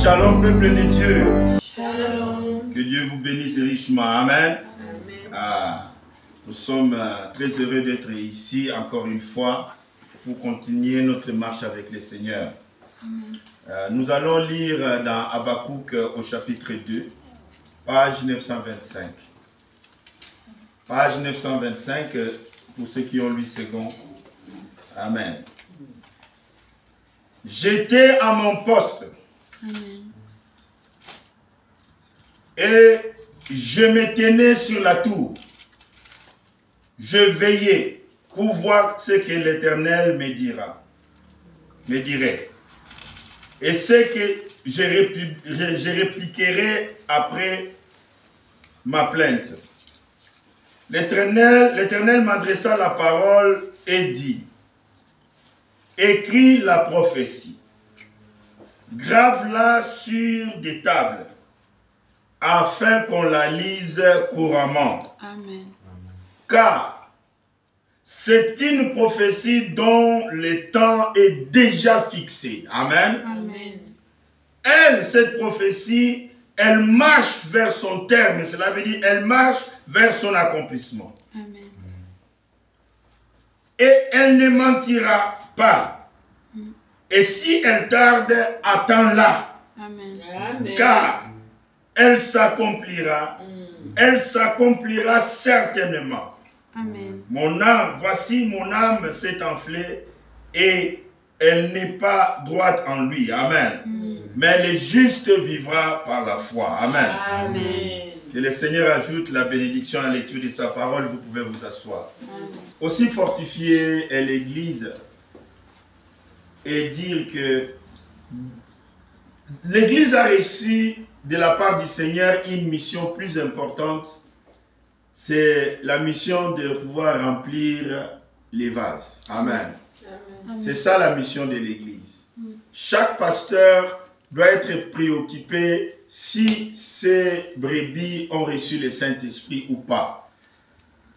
Shalom, peuple de Dieu. Shalom. Que Dieu vous bénisse richement. Amen. Amen. Nous sommes très heureux d'être ici encore une fois pour continuer notre marche avec le Seigneur. Nous allons lire dans Habakkuk au chapitre 2, page 925. Page 925 pour ceux qui ont 8 secondes. Amen. J'étais à mon poste. Amen. Et je me tenais sur la tour. Je veillais pour voir ce que l'Éternel me dirait. Et ce que je répliquerai après ma plainte. L'Éternel m'adressa la parole et dit: écris la prophétie, grave-la sur des tables, afin qu'on la lise couramment. Amen. Car c'est une prophétie dont le temps est déjà fixé. Amen. Amen. Cette prophétie, elle marche vers son terme. Cela veut dire elle marche vers son accomplissement. Amen. Et elle ne mentira pas. Et si elle tarde, attends-la. Amen. Amen. Car elle s'accomplira. Elle s'accomplira certainement. Amen. Voici mon âme s'est enflée et elle n'est pas droite en lui. Amen. Mais le juste vivra par la foi. Amen. Amen. Que le Seigneur ajoute la bénédiction à la lecture de sa parole. Vous pouvez vous asseoir. Amen. Aussi fortifier est l'Église et dire que l'Église a reçu de la part du Seigneur une mission plus importante. C'est la mission de pouvoir remplir les vases. Amen. Amen. C'est ça la mission de l'Église. Chaque pasteur doit être préoccupé si ses brebis ont reçu le Saint-Esprit ou pas.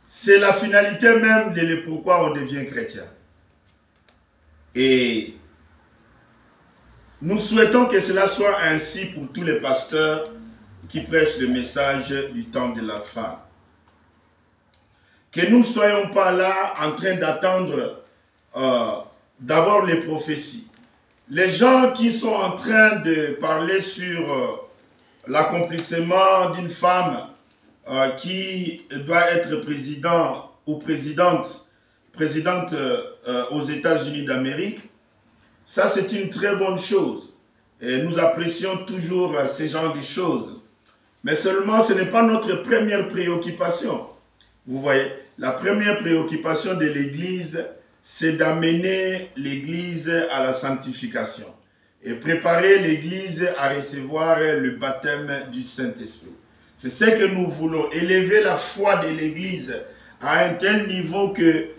C'est la finalité même de le pourquoi on devient chrétien. Et nous souhaitons que cela soit ainsi pour tous les pasteurs qui prêchent le message du temps de la fin. Que nous ne soyons pas là en train d'attendre d'abord les prophéties. Les gens qui sont en train de parler sur l'accomplissement d'une femme qui doit être président ou présidente aux États-Unis d'Amérique, ça c'est une très bonne chose. Et nous apprécions toujours ce genre de choses. Mais seulement ce n'est pas notre première préoccupation. Vous voyez, la première préoccupation de l'Église, c'est d'amener l'Église à la sanctification et préparer l'Église à recevoir le baptême du Saint-Esprit. C'est ce que nous voulons, élever la foi de l'Église à un tel niveau que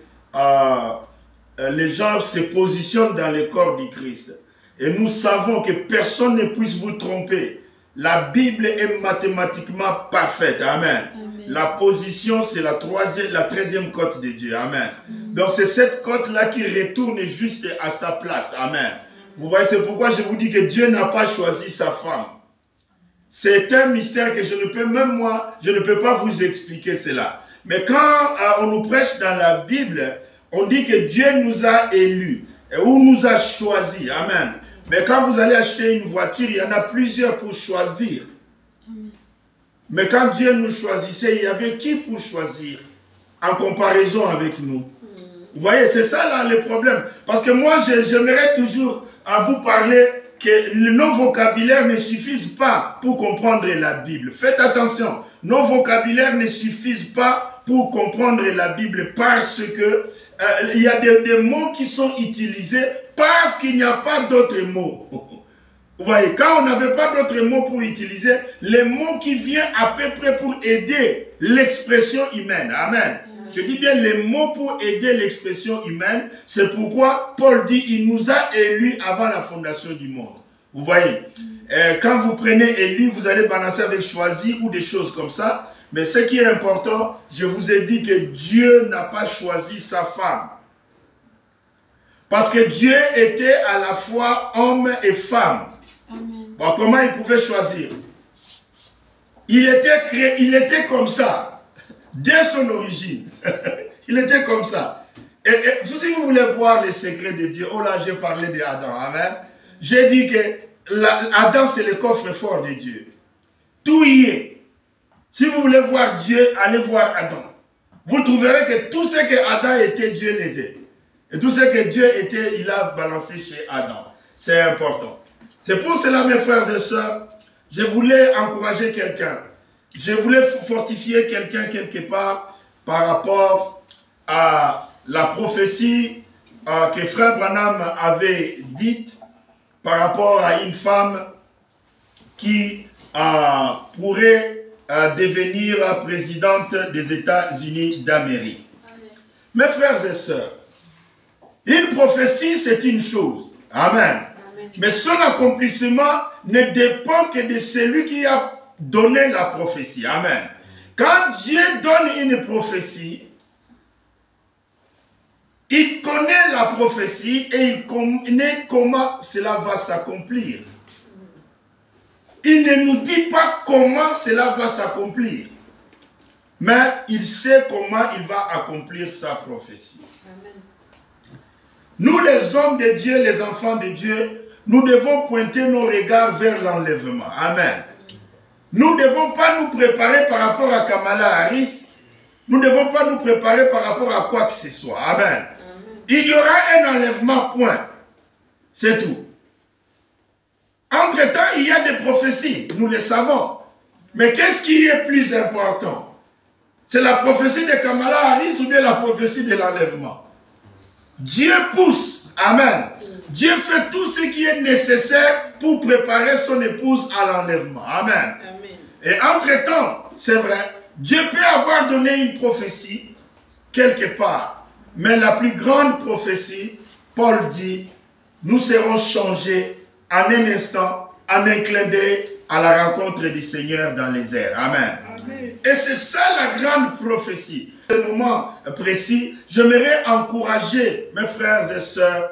les gens se positionnent dans le corps du Christ. Et nous savons que personne ne puisse vous tromper. La Bible est mathématiquement parfaite. Amen. Amen. La position, c'est la 13e côte de Dieu. Amen. Donc c'est cette côte-là qui retourne juste à sa place. Amen. Vous voyez, c'est pourquoi je vous dis que Dieu n'a pas choisi sa femme. C'est un mystère que je ne peux, même moi, je ne peux pas vous expliquer cela. Mais quand on nous prêche dans la Bible, on dit que Dieu nous a élus, ou nous a choisis. Amen. Mais quand vous allez acheter une voiture, il y en a plusieurs pour choisir. Mais quand Dieu nous choisissait, il y avait qui pour choisir en comparaison avec nous? Vous voyez, c'est ça là le problème. Parce que moi, j'aimerais toujours à vous parler que nos vocabulaires ne suffisent pas pour comprendre la Bible. Faites attention, nos vocabulaires ne suffisent pas pour comprendre la Bible parce que il y a des mots qui sont utilisés parce qu'il n'y a pas d'autres mots. Vous voyez, quand on n'avait pas d'autres mots pour utiliser, les mots qui viennent à peu près pour aider l'expression humaine. Amen. Je dis bien les mots pour aider l'expression humaine. C'est pourquoi Paul dit, il nous a élus avant la fondation du monde. Vous voyez, quand vous prenez élu, vous allez balancer avec choisi ou des choses comme ça. Mais ce qui est important, je vous ai dit que Dieu n'a pas choisi sa femme. Parce que Dieu était à la fois homme et femme. Amen. Bon, comment il pouvait choisir? Il était comme ça, dès son origine. Il était comme ça. Et si vous voulez voir les secrets de Dieu, oh là, j'ai parlé d'Adam, amen. J'ai dit que Adam, c'est le coffre-fort de Dieu. Tout y est. Si vous voulez voir Dieu, allez voir Adam. Vous trouverez que tout ce que Adam était, Dieu l'était. Et tout ce que Dieu était, il a balancé chez Adam. C'est important. C'est pour cela, mes frères et sœurs, je voulais encourager quelqu'un. Je voulais fortifier quelqu'un quelque part par rapport à la prophétie que Frère Branham avait dite par rapport à une femme qui pourrait devenir présidente des États-Unis d'Amérique. Mes frères et sœurs, une prophétie, c'est une chose. Amen. Amen. Mais son accomplissement ne dépend que de celui qui a donné la prophétie. Amen. Quand Dieu donne une prophétie, il connaît la prophétie et il connaît comment cela va s'accomplir. Il ne nous dit pas comment cela va s'accomplir, mais il sait comment il va accomplir sa prophétie. Amen. Nous, les hommes de Dieu, les enfants de Dieu, nous devons pointer nos regards vers l'enlèvement. Amen. Nous ne devons pas nous préparer par rapport à Kamala Harris. Nous ne devons pas nous préparer par rapport à quoi que ce soit. Amen. Amen. Il y aura un enlèvement, point. C'est tout. Entre-temps, il y a des prophéties, nous le savons. Mais qu'est-ce qui est plus important? C'est la prophétie de Kamala Harris ou bien la prophétie de l'enlèvement? Dieu pousse. Amen. Dieu fait tout ce qui est nécessaire pour préparer son épouse à l'enlèvement. Amen. Amen. Et entre-temps, c'est vrai, Dieu peut avoir donné une prophétie quelque part. Mais la plus grande prophétie, Paul dit, nous serons changés en un instant, en un clin d'œil, à la rencontre du Seigneur dans les airs. Amen. Amen. Et c'est ça la grande prophétie. À ce moment précis, j'aimerais encourager mes frères et sœurs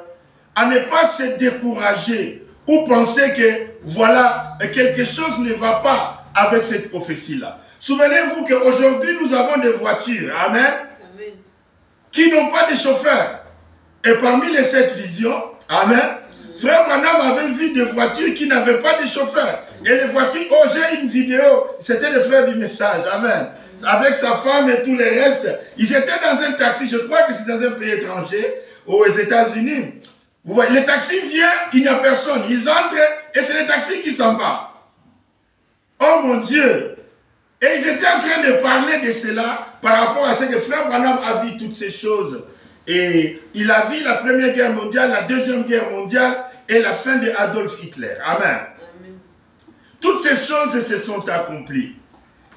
à ne pas se décourager ou penser que, voilà, quelque chose ne va pas avec cette prophétie-là. Souvenez-vous qu'aujourd'hui, nous avons des voitures, amen, amen, qui n'ont pas de chauffeur. Et parmi les 7 visions, amen, Frère Branham avait vu des voitures qui n'avaient pas de chauffeur. Et les voitures, oh, j'ai une vidéo, c'était le frère du message, amen, avec sa femme et tout le reste. Ils étaient dans un taxi, je crois que c'est dans un pays étranger, aux États-Unis. Vous voyez, le taxi vient, il n'y a personne. Ils entrent et c'est le taxi qui s'en va. Oh mon Dieu! Et ils étaient en train de parler de cela par rapport à ce que Frère Branham a vu toutes ces choses. Et il a vu la Première Guerre mondiale, la Deuxième Guerre mondiale et la fin de Adolf Hitler. Amen. Amen. Toutes ces choses se sont accomplies.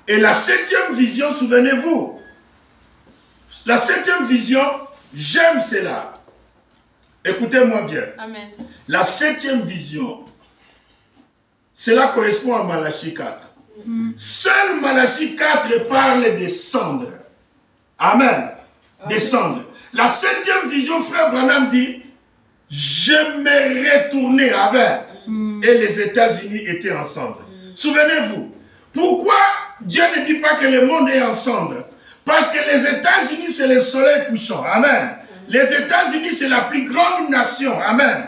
Et la 7e vision, souvenez-vous, la 7e vision, j'aime cela. Écoutez-moi bien. Amen. La 7e vision, cela correspond à Malachie 4. Seul Malachie 4 parle des cendres. Amen. Des cendres. La 7e vision, Frère Branham dit, je me retournais avec. Et les États-Unis étaient en cendres. Souvenez-vous, pourquoi Dieu ne dit pas que le monde est en cendres? Parce que les États-Unis, c'est le soleil couchant. Amen. Les États-Unis, c'est la plus grande nation. Amen.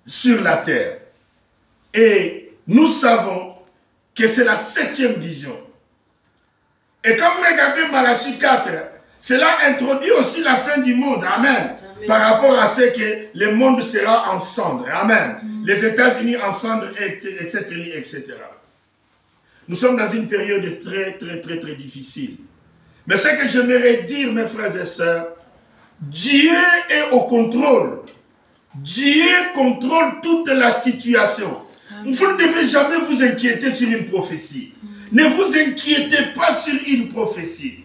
Sur la terre. Et nous savons que c'est la 7e vision. Et quand vous regardez Malachie 4, cela introduit aussi la fin du monde. Amen. Amen. Par rapport à ce que le monde sera en cendres. Amen. Les États-Unis en cendres, etc., etc. Nous sommes dans une période très difficile. Mais ce que j'aimerais dire, mes frères et sœurs, Dieu est au contrôle. Dieu contrôle toute la situation. Vous ne devez jamais vous inquiéter sur une prophétie. Ne vous inquiétez pas sur une prophétie.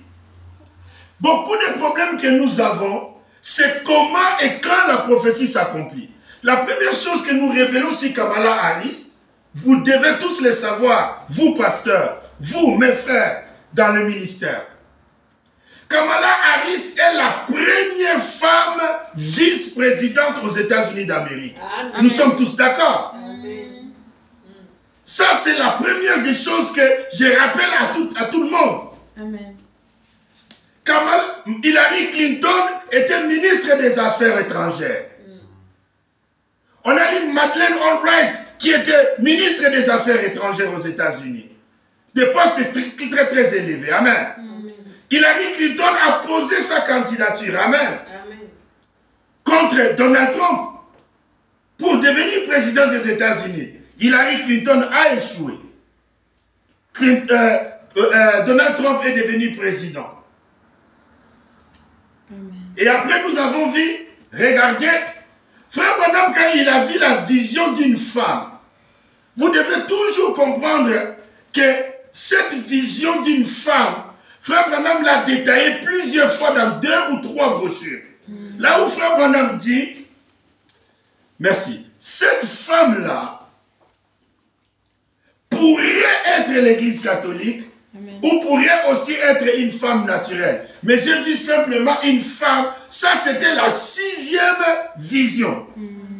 Beaucoup de problèmes que nous avons, c'est comment et quand la prophétie s'accomplit. La première chose que nous révélons sur Kamala Harris, vous devez tous le savoir, vous pasteurs, vous mes frères dans le ministère. Kamala Harris est la première femme vice-présidente aux États-Unis d'Amérique. Nous sommes tous d'accord. Ça, c'est la première des choses que je rappelle à tout le monde. Amen. Hillary Clinton était ministre des Affaires étrangères. On a eu Madeleine Albright qui était ministre des Affaires étrangères aux États-Unis. Des postes très, très élevés. Amen. Amen. Hillary Clinton a posé sa candidature. Amen. Amen. Contre Donald Trump pour devenir président des États-Unis. Hillary Clinton a échoué. Donald Trump est devenu président. Amen. Et après, nous avons vu, regardez, Frère Branham, quand il a vu la vision d'une femme, vous devez toujours comprendre que cette vision d'une femme, Frère Branham l'a détaillée plusieurs fois dans 2 ou 3 brochures. Là où Frère Branham dit, merci, cette femme-là pourrait être l'Église catholique, Amen. ou pourrait aussi être une femme naturelle. Mais je dis simplement une femme, ça c'était la 6e vision,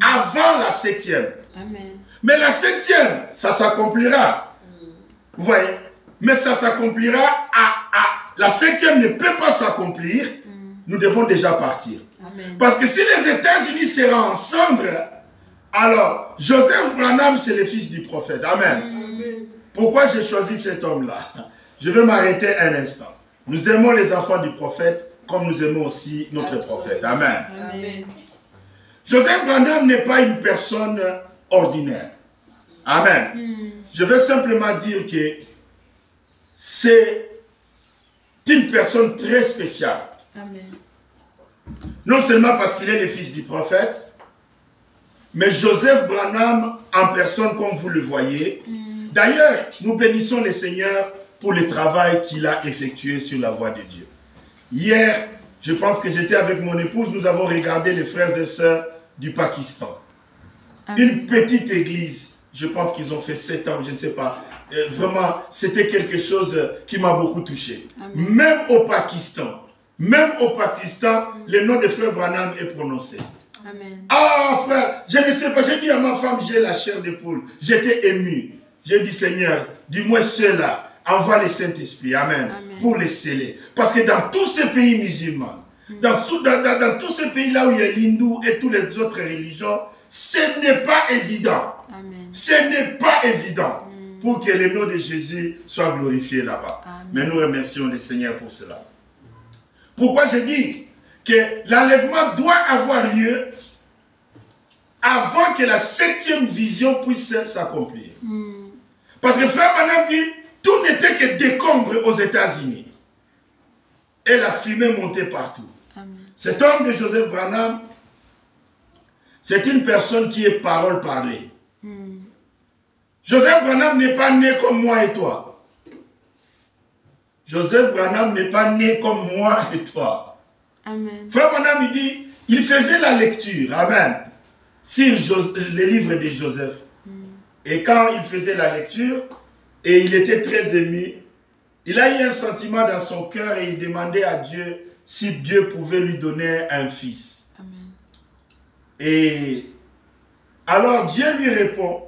avant la 7e. Amen. Mais la 7e, ça s'accomplira. Vous voyez? Mais ça s'accomplira la 7e ne peut pas s'accomplir, nous devons déjà partir. Amen. Parce que si les États-Unis seront en cendres, alors Joseph Branham c'est le fils du prophète. Amen. Pourquoi j'ai choisi cet homme-là? Je vais m'arrêter un instant. Nous aimons les enfants du prophète comme nous aimons aussi notre prophète. Amen. Amen. Joseph Branham n'est pas une personne ordinaire. Amen. Je veux simplement dire que c'est une personne très spéciale. Amen. Non seulement parce qu'il est le fils du prophète, mais Joseph Branham en personne comme vous le voyez. D'ailleurs, nous bénissons le Seigneur pour le travail qu'il a effectué sur la voie de Dieu. Hier, je pense que j'étais avec mon épouse, nous avons regardé les frères et sœurs du Pakistan. Amen. Une petite église, je pense qu'ils ont fait 7 ans, je ne sais pas. Vraiment, c'était quelque chose qui m'a beaucoup touché. Amen. Même au Pakistan, le nom de frère Branham est prononcé. Amen. Ah frère, je ne sais pas, j'ai dit à ma femme, j'ai la chair de poule. J'étais ému. J'ai dit Seigneur, du moins ceux-là, envoie le Saint-Esprit, amen, Amen, pour les sceller. Parce que dans tous ces pays musulmans, dans tous ces pays-là où il y a l'hindou et toutes les autres religions, ce n'est pas évident. Amen. Ce n'est pas évident pour que le nom de Jésus soit glorifié là-bas. Amen. Mais nous remercions le Seigneur pour cela. Pourquoi je dis que l'enlèvement doit avoir lieu avant que la 7e vision puisse s'accomplir. Parce que frère Branham dit, tout n'était que décombre aux États-Unis. Et la fumée montait partout. Amen. Cet homme de Joseph Branham, c'est une personne qui est parole parlée. Joseph Branham n'est pas né comme moi et toi. Joseph Branham n'est pas né comme moi et toi. Amen. Frère Branham, il dit, il faisait la lecture, amen, sur les livres de Joseph. Et quand il faisait la lecture, et il était très ému, il a eu un sentiment dans son cœur et il demandait à Dieu si Dieu pouvait lui donner un fils. Amen. Et alors Dieu lui répond,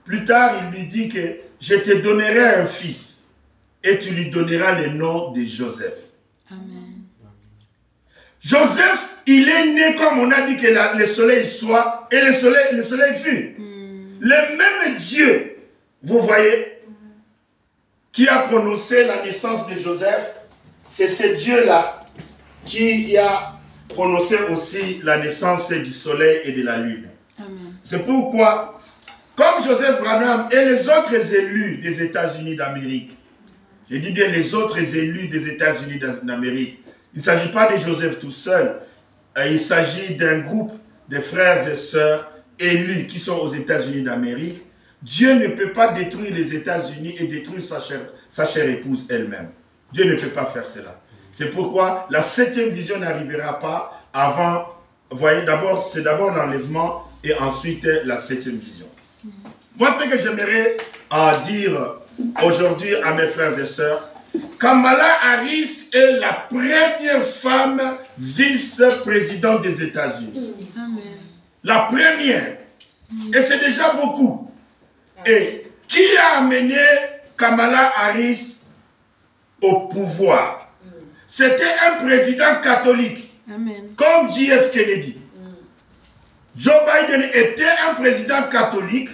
plus tard il lui dit que je te donnerai un fils et tu lui donneras le nom de Joseph. Amen. Joseph, il est né comme on a dit que le soleil soit et le soleil fut. Le même Dieu, vous voyez, qui a prononcé la naissance de Joseph, c'est ce Dieu-là qui a prononcé aussi la naissance du soleil et de la lune. Amen. C'est pourquoi, comme Joseph Branham et les autres élus des États-Unis d'Amérique, je dis bien les autres élus des États-Unis d'Amérique, il ne s'agit pas de Joseph tout seul, il s'agit d'un groupe de frères et sœurs élus qui sont aux États-Unis d'Amérique. Dieu ne peut pas détruire les États-Unis et détruire sa chère épouse elle-même. Dieu ne peut pas faire cela. C'est pourquoi la 7e vision n'arrivera pas avant, vous voyez, c'est d'abord l'enlèvement et ensuite la 7e vision. Moi, ce que j'aimerais dire aujourd'hui à mes frères et sœurs, Kamala Harris est la première femme vice-présidente des États-Unis. Amen. La première. Et c'est déjà beaucoup. Et Qui a amené Kamala Harris au pouvoir? C'était un président catholique, Amen. comme JF Kennedy. Joe Biden était un président catholique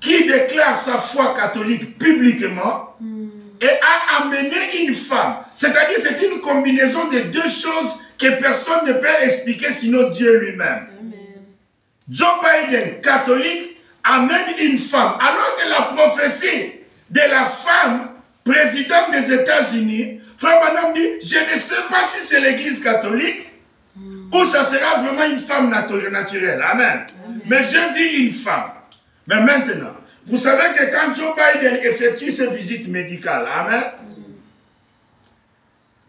qui déclare sa foi catholique publiquement et a amené une femme. C'est-à-dire c'est une combinaison de deux choses que personne ne peut expliquer sinon Dieu lui-même. Joe Biden, catholique, amène une femme. Alors que la prophétie de la femme présidente des États-Unis, Frère Branham dit, je ne sais pas si c'est l'église catholique ou ça sera vraiment une femme naturelle. Amen. Mais j'ai vu une femme. Mais maintenant, vous savez que quand Joe Biden effectue ses visites médicales, amen,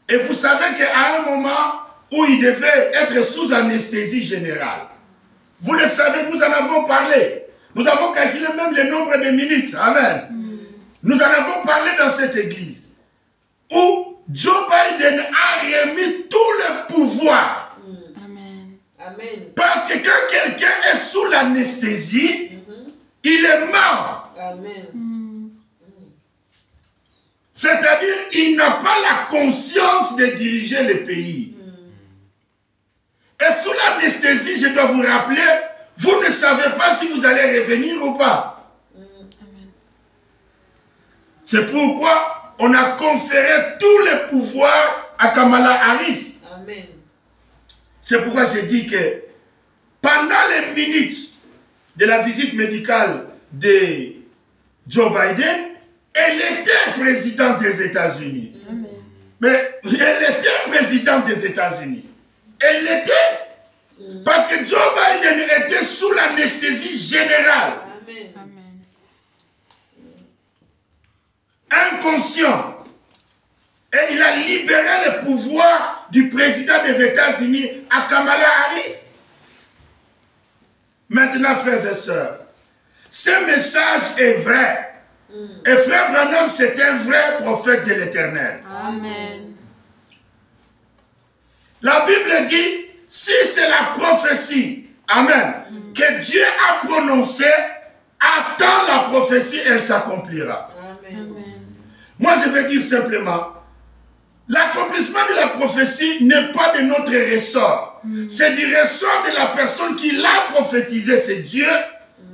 et vous savez qu'à un moment où il devait être sous anesthésie générale, vous le savez, nous en avons parlé. Nous avons calculé même le nombre de minutes. Amen. Nous en avons parlé dans cette église où Joe Biden a remis tout le pouvoir. Amen. Amen. Parce que quand quelqu'un est sous l'anesthésie, il est mort. Amen. C'est-à-dire, il n'a pas la conscience de diriger le pays. Et sous l'anesthésie, je dois vous rappeler, vous ne savez pas si vous allez revenir ou pas. C'est pourquoi on a conféré tous les pouvoirs à Kamala Harris. Amen. C'est pourquoi j'ai dit que pendant les minutes de la visite médicale de Joe Biden, elle était présidente des États-Unis. Mais elle était présidente des États-Unis. Elle l'était. Parce que Joe Biden était sous l'anesthésie générale. Amen. Amen. Inconscient. Et il a libéré le pouvoir du président des États-Unis à Kamala Harris. Maintenant, frères et sœurs, ce message est vrai. Et frère Branham, c'est un vrai prophète de l'Éternel. Amen. La Bible dit, si c'est la prophétie, amen, que Dieu a prononcée, attends la prophétie, elle s'accomplira. Amen. Amen. Moi, je vais dire simplement, l'accomplissement de la prophétie n'est pas de notre ressort. C'est du ressort de la personne qui l'a prophétisé, c'est Dieu,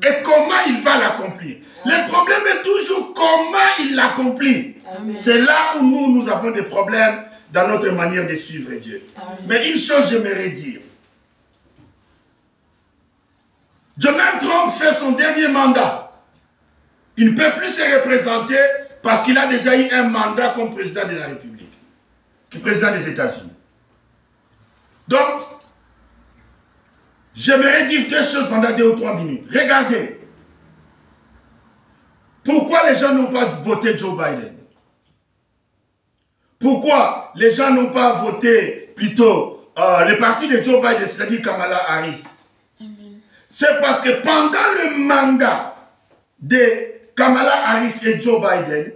et comment il va l'accomplir. Le problème est toujours comment il l'accomplit. C'est là où nous avons des problèmes dans notre manière de suivre Dieu. Mais une chose, j'aimerais dire. Donald Trump fait son dernier mandat. Il ne peut plus se représenter parce qu'il a déjà eu un mandat comme président de la République, président des États-Unis. Donc, j'aimerais dire deux choses pendant 2 ou 3 minutes. Regardez. Pourquoi les gens n'ont pas voté Joe Biden? Pourquoi les gens n'ont pas voté plutôt le parti de Joe Biden, c'est-à-dire Kamala Harris? C'est parce que pendant le mandat de Kamala Harris et Joe Biden,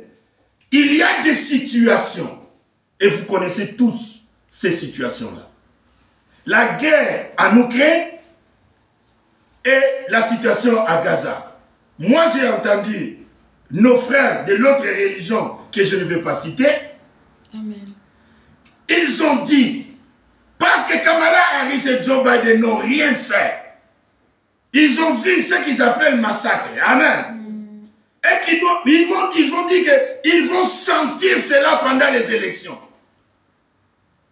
il y a des situations, et vous connaissez tous ces situations-là. La guerre en Ukraine et la situation à Gaza. Moi, j'ai entendu nos frères de l'autre religion que je ne vais pas citer. Amen. Ils ont dit, parce que Kamala Harris et Joe Biden n'ont rien fait, ils ont vu ce qu'ils appellent massacre. Amen. Et ils vont dire qu'ils vont sentir cela pendant les élections.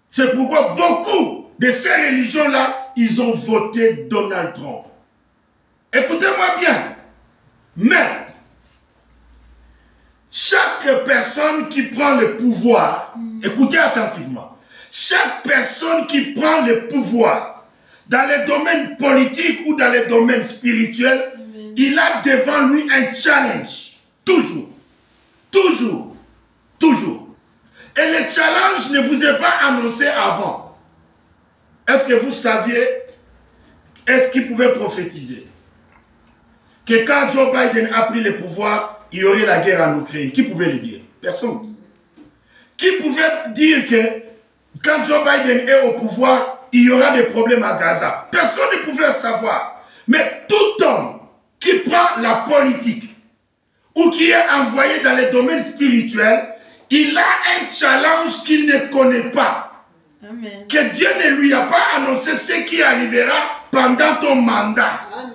C'est pourquoi beaucoup de ces religions-là, ils ont voté Donald Trump. Écoutez-moi bien. Mais, chaque personne qui prend le pouvoir, écoutez attentivement, chaque personne qui prend le pouvoir dans les domaines politiques ou dans les domaines spirituels, il a devant lui un challenge. Toujours. Toujours. Toujours. Et le challenge ne vous est pas annoncé avant. Est-ce que vous saviez, est-ce qu'il pouvait prophétiser que quand Joe Biden a pris le pouvoir, il y aurait la guerre en Ukraine? Qui pouvait le dire? Personne. Qui pouvait dire que quand Joe Biden est au pouvoir, il y aura des problèmes à Gaza? Personne ne pouvait savoir. Mais tout homme qui prend la politique, ou qui est envoyé dans les domaines spirituels, il a un challenge qu'il ne connaît pas. Amen. Que Dieu ne lui a pas annoncé ce qui arrivera pendant ton mandat. Amen.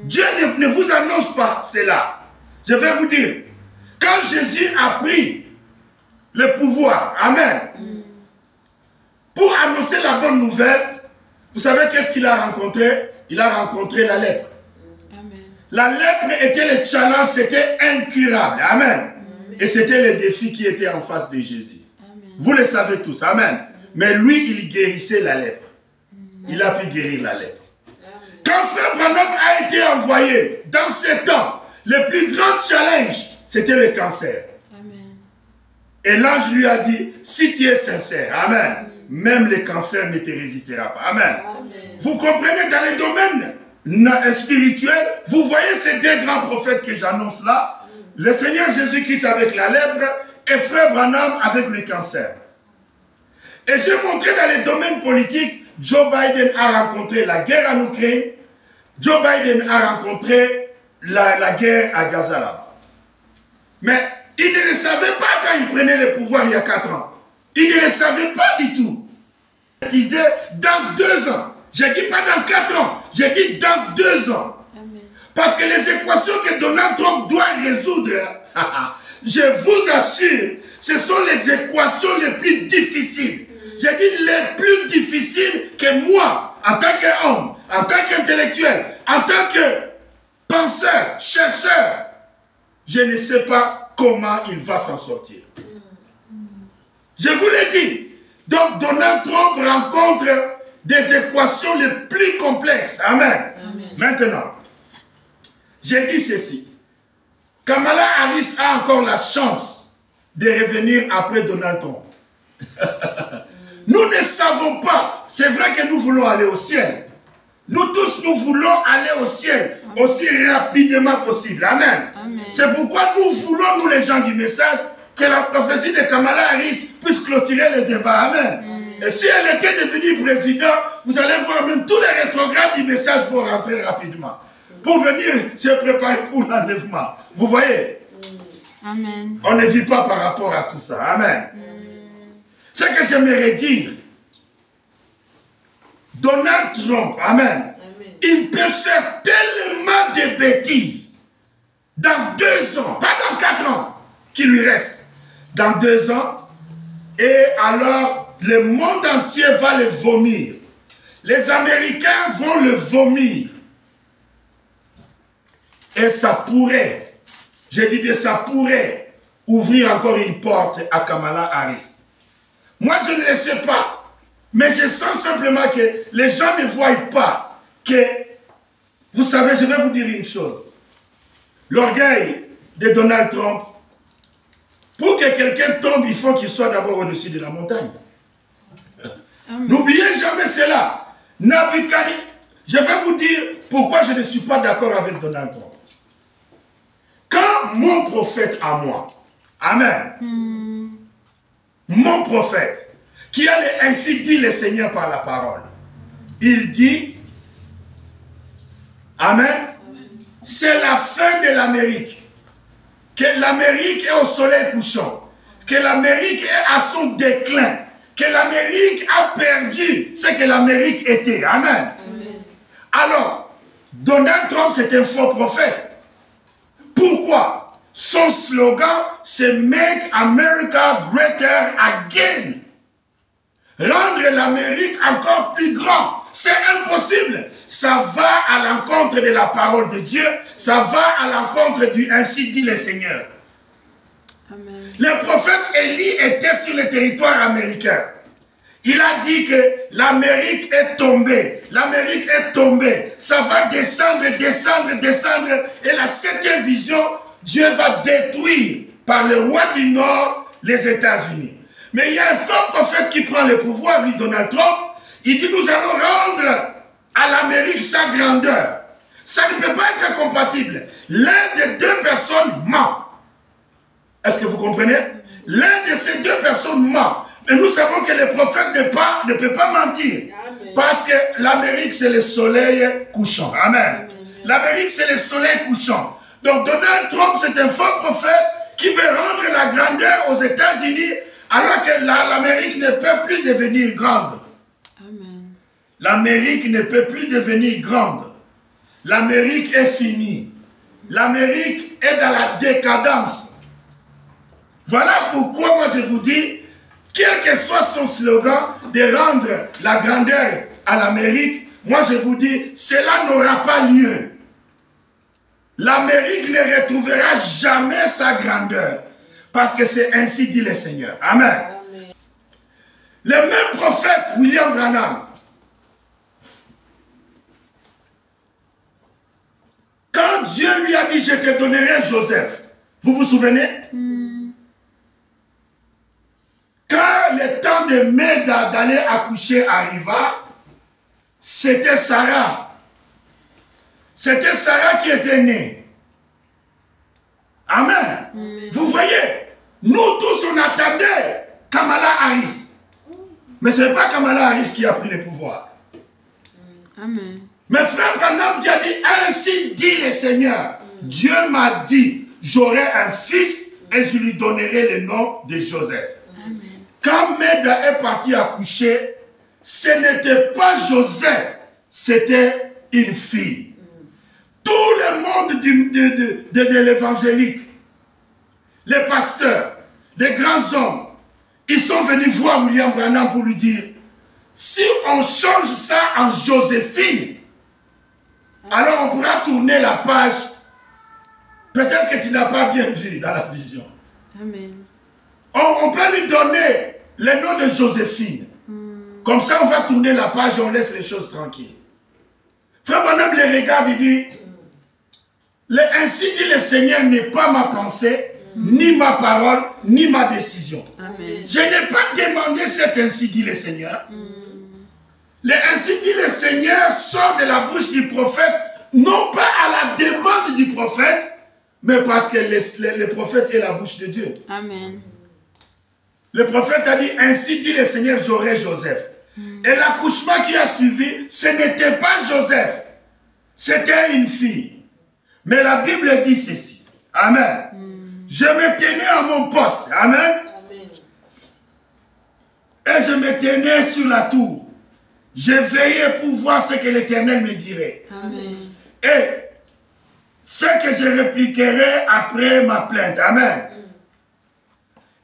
Dieu ne vous annonce pas cela. Je vais vous dire, quand Jésus a pris le pouvoir, amen, pour annoncer la bonne nouvelle, vous savez qu'est-ce qu'il a rencontré? Il a rencontré la lèpre. Amen. La lèpre était le challenge, c'était incurable. Amen. Et c'était le défi qui était en face de Jésus. Amen. Vous le savez tous. Amen. Mais lui, il guérissait la lèpre. Il a pu guérir la lèpre. Quand Frère Branham a été envoyé dans ces temps, le plus grand challenge, c'était le cancer. Amen. Et l'ange lui a dit, si tu es sincère, amen, même le cancer ne te résistera pas. Amen. Amen. Vous comprenez, dans les domaines spirituels, vous voyez ces deux grands prophètes que j'annonce là, le Seigneur Jésus-Christ avec la lèpre et Frère Branham avec le cancer. Et j'ai montré dans les domaines politiques, Joe Biden a rencontré la guerre en Ukraine, Joe Biden a rencontré la guerre à Gaza là-bas. Mais il ne le savait pas quand il prenait le pouvoir il y a 4 ans. Il ne le savait pas du tout. Il disait dans 2 ans. Je dis pas dans 4 ans, je dis dans 2 ans. Amen. Parce que les équations que Donald Trump doit résoudre, je vous assure, ce sont les équations les plus difficiles. Je dis les plus difficiles que moi, en tant qu'homme, en tant qu'intellectuel, en tant que penseur, chercheur, je ne sais pas comment il va s'en sortir. Je vous l'ai dit. Donc Donald Trump rencontre des équations les plus complexes. Amen. Amen. Maintenant, j'ai dit ceci. Kamala Harris a encore la chance de revenir après Donald Trump. Nous ne savons pas. C'est vrai que nous voulons aller au ciel. Nous tous, nous voulons aller au ciel aussi rapidement possible. Amen. Amen. C'est pourquoi nous voulons, nous les gens du message, que la prophétie de Kamala Harris puisse clôturer le débat. Amen. Et si elle était devenue président, vous allez voir même tous les rétrogrades du message vont rentrer rapidement. Pour venir se préparer pour l'enlèvement. Vous voyez? Amen. On ne vit pas par rapport à tout ça. Amen. Ce que j'aimerais dire, Donald Trump, amen, il peut faire tellement de bêtises dans 2 ans, pas dans 4 ans, qu'il lui reste. Dans 2 ans, et alors le monde entier va le vomir. Les Américains vont le vomir. Et ça pourrait, je dis bien ça pourrait, ouvrir encore une porte à Kamala Harris. Moi, je ne le sais pas. Mais je sens simplement que les gens ne voient pas que, vous savez, je vais vous dire une chose. L'orgueil de Donald Trump, pour que quelqu'un tombe, il faut qu'il soit d'abord au-dessus de la montagne. N'oubliez jamais cela. Je vais vous dire pourquoi je ne suis pas d'accord avec Donald Trump. Quand mon prophète à moi, amen, mon prophète, qui a ainsi dit le Seigneur par la parole, il dit, amen, c'est la fin de l'Amérique, que l'Amérique est au soleil couchant, que l'Amérique est à son déclin, que l'Amérique a perdu ce que l'Amérique était, amen. Alors, Donald Trump c'est un faux prophète. Pourquoi? Son slogan, c'est « Make America Greater Again ». Rendre l'Amérique encore plus grand. C'est impossible. Ça va à l'encontre de la parole de Dieu. Ça va à l'encontre du « Ainsi dit le Seigneur ». Le prophète Élie était sur le territoire américain. Il a dit que l'Amérique est tombée. L'Amérique est tombée. Ça va descendre, descendre, descendre. Et la 7e vision, Dieu va détruire par le roi du Nord les États-Unis. Mais il y a un faux prophète qui prend le pouvoir, lui, Donald Trump. Il dit, nous allons rendre à l'Amérique sa grandeur. Ça ne peut pas être compatible. L'un des 2 personnes ment. Est-ce que vous comprenez? L'un de ces 2 personnes ment. Et nous savons que le prophète ne peut pas mentir. Amen. Parce que l'Amérique, c'est le soleil couchant. Amen. L'Amérique, c'est le soleil couchant. Donc Donald Trump, c'est un faux prophète qui veut rendre la grandeur aux États-Unis alors que l'Amérique ne peut plus devenir grande. Amen. L'Amérique ne peut plus devenir grande. L'Amérique est finie. L'Amérique est dans la décadence. Voilà pourquoi moi je vous dis, quel que soit son slogan de rendre la grandeur à l'Amérique, moi je vous dis, cela n'aura pas lieu. L'Amérique ne retrouvera jamais sa grandeur. Parce que c'est ainsi dit le Seigneur. Amen. Amen. Le même prophète, William Branham, quand Dieu lui a dit, je te donnerai Joseph, vous vous souvenez? Quand le temps de Mède d'aller accoucher arriva, c'était Sarah. C'était Sarah qui était née. Amen. Vous voyez, nous tous on attendait Kamala Harris. Mais ce n'est pas Kamala Harris qui a pris le pouvoir. Amen. Mais frère Branham a dit, ainsi dit le Seigneur. Dieu m'a dit, j'aurai un fils et je lui donnerai le nom de Joseph. Amen. Quand Mède est parti accoucher, ce n'était pas Joseph, c'était une fille. Tout le monde de l'évangélique, les pasteurs, les grands hommes, ils sont venus voir William Branham pour lui dire, si on change ça en Joséphine, alors on pourra tourner la page. Peut-être que tu n'as pas bien vu dans la vision. Amen. On peut lui donner le nom de Joséphine. Comme ça, on va tourner la page et on laisse les choses tranquilles. Frère Branham les regarde et dit, ainsi dit le Seigneur n'est pas ma pensée, ni ma parole, ni ma décision. Amen. Je n'ai pas demandé cet ainsi dit le Seigneur. Le ainsi dit le Seigneur sort de la bouche du prophète, non pas à la demande du prophète, mais parce que le prophète est la bouche de Dieu. Amen. Le prophète a dit, ainsi dit le Seigneur, j'aurai Joseph. Et l'accouchement qui a suivi, ce n'était pas Joseph, c'était une fille. Mais la Bible dit ceci. Amen. Je me tenais à mon poste. Amen. Amen. Et je me tenais sur la tour. Je veillais pour voir ce que l'Éternel me dirait. Amen. Et ce que je répliquerai après ma plainte. Amen.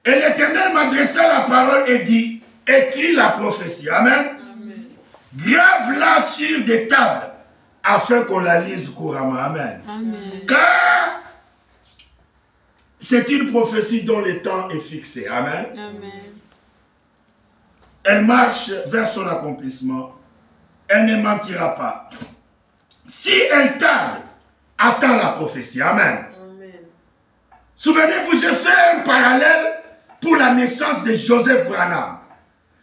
Et l'Éternel m'adressa la parole et dit, écris la prophétie. Amen. Grave-la sur des tables afin qu'on la lise couramment. Amen. Amen. Car c'est une prophétie dont le temps est fixé. Amen. Amen. Elle marche vers son accomplissement. Elle ne mentira pas. Si elle tarde, attends la prophétie. Amen. Amen. Souvenez-vous, j'ai fait un parallèle pour la naissance de Joseph Branham.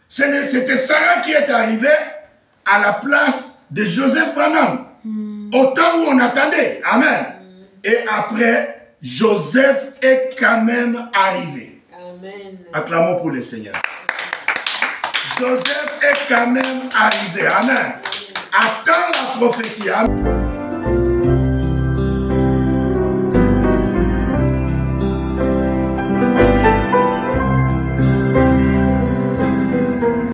C'était Sarah qui est arrivée à la place de Joseph Branham. Au temps où on attendait. Amen. Et après, Joseph est quand même arrivé. Amen. Acclamons pour le Seigneur. Joseph est quand même arrivé. Amen. Attends la prophétie. Amen.